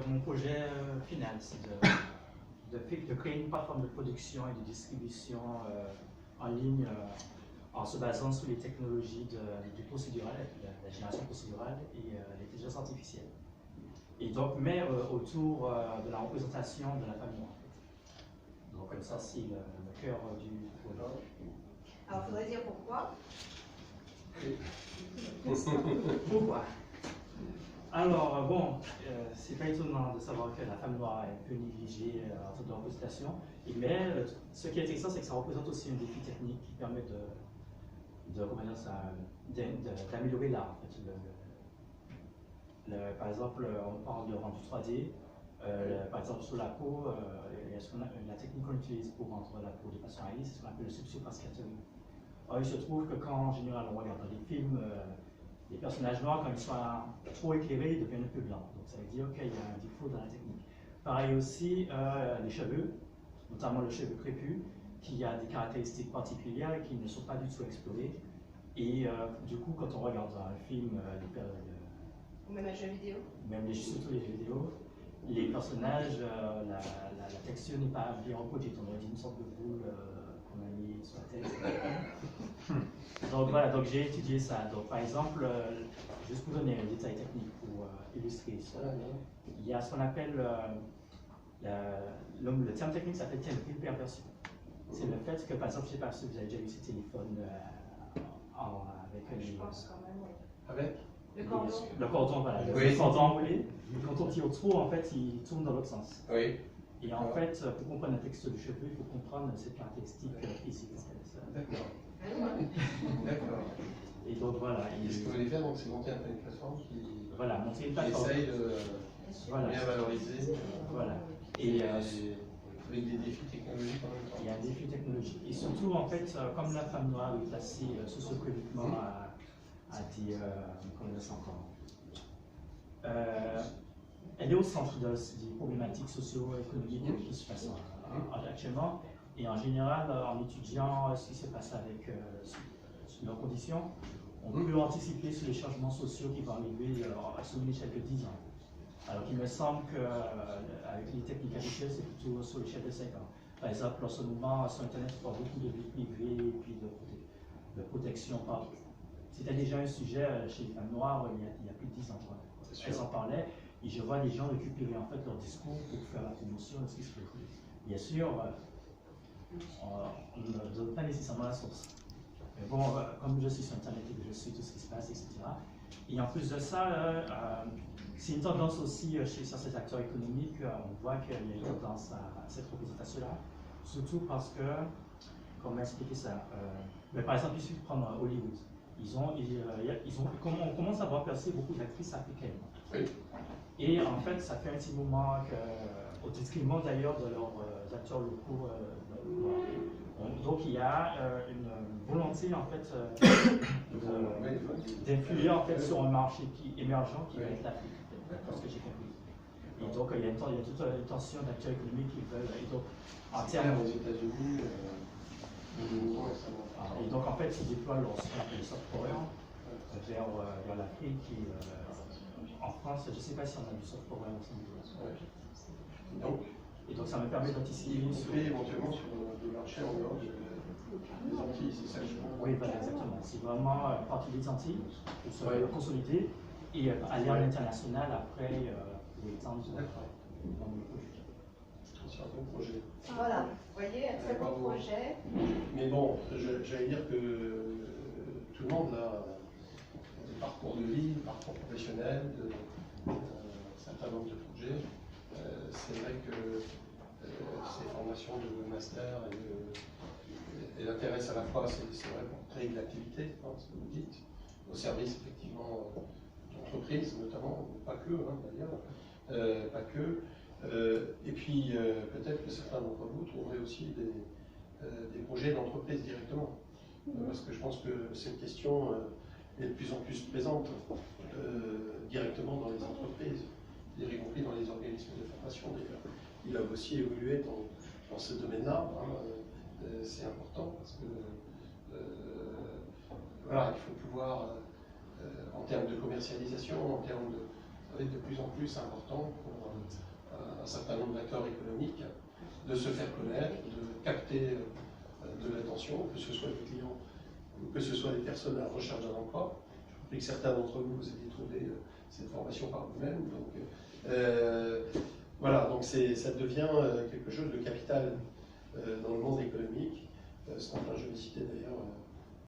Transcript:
mon projet final, c'est de créer une plateforme de production et de distribution en ligne en se basant sur les technologies du procédural, la génération procédurale et l'intelligence artificielle. Et donc, mais autour de la représentation de la famille noire. Donc ça, c'est le cœur du projet. Alors, il faudrait dire pourquoi. Pourquoi? Alors, bon, c'est pas étonnant de savoir que la femme noire est un peu négligée en termes de représentation, mais ce qui est intéressant, c'est que ça représente aussi un défi technique qui permet d'améliorer l'art. En fait. Par exemple, on parle de rendu 3D. Par exemple, sur la peau, la technique qu'on utilise pour rendre la peau de façon réaliste, c'est ce qu'on appelle le subsurface scattering. Alors, il se trouve que quand, en général, on regarde dans les films, les personnages noirs, quand ils sont trop éclairés, ils deviennent un peu blancs. Donc, ça veut dire qu'il y a un défaut dans la technique. Pareil aussi, les cheveux, notamment le cheveu crépus, qui a des caractéristiques particulières et qui ne sont pas du tout explorées. Et du coup, quand on regarde un film, Ou même un jeu vidéo. Surtout les jeux vidéo, les personnages, la texture n'est pas bien reproduite. On aurait dit une sorte de boule qu'on a mis sur la tête. Donc voilà, donc j'ai étudié ça. Donc par exemple, juste pour donner un détail technique pour illustrer ça, il y a ce qu'on appelle, le terme technique s'appelle perversion. C'est le fait que, par exemple, je ne sais pas si vous avez déjà vu ces téléphones avec Je pense quand même, oui. Avec Le cordon. Le cordon, voilà. Oui. Le cordon enroulé. Quand on tire trop, en fait, il tourne dans l'autre sens. Oui. Et en fait, pour comprendre la texture du cheveu, il faut comprendre cette caractéristique physique. D'accord. D'accord. Et donc voilà. Et ce que vous voulez faire, c'est monter un peu une plateforme qui, voilà, monter une qui plateforme. essaye de Voilà. bien valoriser. Voilà. Et avec des défis technologiques en même temps. il y a un défi technologique. Et surtout, en fait, comme la femme noire est placée socio-économiquement à des. Comment on dit ça encore? Elle est au centre des problématiques socio-économiques qui se passent actuellement. Et en général, en étudiant ce qui se passe avec leurs conditions, on peut anticiper sur les changements sociaux qui vont arriver sur une échelle de 10 ans. Alors qu'il me semble qu'avec les techniques habituelles, c'est plutôt sur l'échelle de 5 ans. Par exemple, en ce moment, sur Internet, on parle beaucoup de vie privée et puis de protection. C'était déjà un sujet chez les femmes noires il y a plus de 10 ans. Elles en parlaient et je vois des gens récupérer en fait leur discours pour faire la promotion de ce qui se fait. Bien sûr, on ne donne pas nécessairement la source. Mais bon, comme je suis sur Internet et que je suis tout ce qui se passe, etc. Et en plus de ça, c'est une tendance aussi chez certains acteurs économiques. On voit qu'il y a une tendance à cette représentation-là, surtout parce que, comment expliquer ça, par exemple, il suffit de prendre Hollywood. On commence à voir percer beaucoup d'actrices africaines. Oui. Et en fait, ça fait un petit moment au détriment d'ailleurs de leurs acteurs locaux. Donc il y a une volonté en fait d'influer en fait sur un marché émergent qui va être l'Afrique, parce que j'ai compris. Et donc il y a toute une tension d'acteurs économiques qui veulent. Et donc en termes aux États-Unis, et donc en fait ils déploient ce qu'on appelle le soft power vers l'Afrique et en France, je ne sais pas si on a du soft power aussi. Et donc ça me permet d'anticiper. Éventuellement sur le marché en dehors des Antilles, c'est ça que je comprends. Oui, voilà, exactement. C'est vraiment partie des Antilles pour se consolider et aller à l'international après pour étendre dans le projet. C'est un bon projet. Voilà, vous voyez, un très bon projet. Mais bon, j'allais dire que tout le monde a des parcours de vie, des parcours professionnels, un certain nombre de projets. C'est vrai que ces formations de master et l'intéresse à la fois, c'est vrai pour créer de l'activité, ce que vous dites, au service effectivement d'entreprises notamment, pas que d'ailleurs, pas que. Et puis peut-être que certains d'entre vous trouveraient aussi des projets d'entreprise directement. Parce que je pense que cette question est de plus en plus présente directement dans les entreprises, y compris dans les organismes de formation d'ailleurs. Il a aussi évolué dans ce domaine-là. C'est important parce que voilà, il faut pouvoir, en termes de commercialisation, en termes va être de plus en plus important pour un certain nombre d'acteurs économiques de se faire connaître, de capter de l'attention, que ce soit des clients ou que ce soit des personnes à la recherche d'un emploi. Je sais que certains d'entre vous, vous avez trouvé cette formation par vous-même. Donc, voilà, donc ça devient quelque chose de capital dans le monde économique. Ce matin, je vais citer d'ailleurs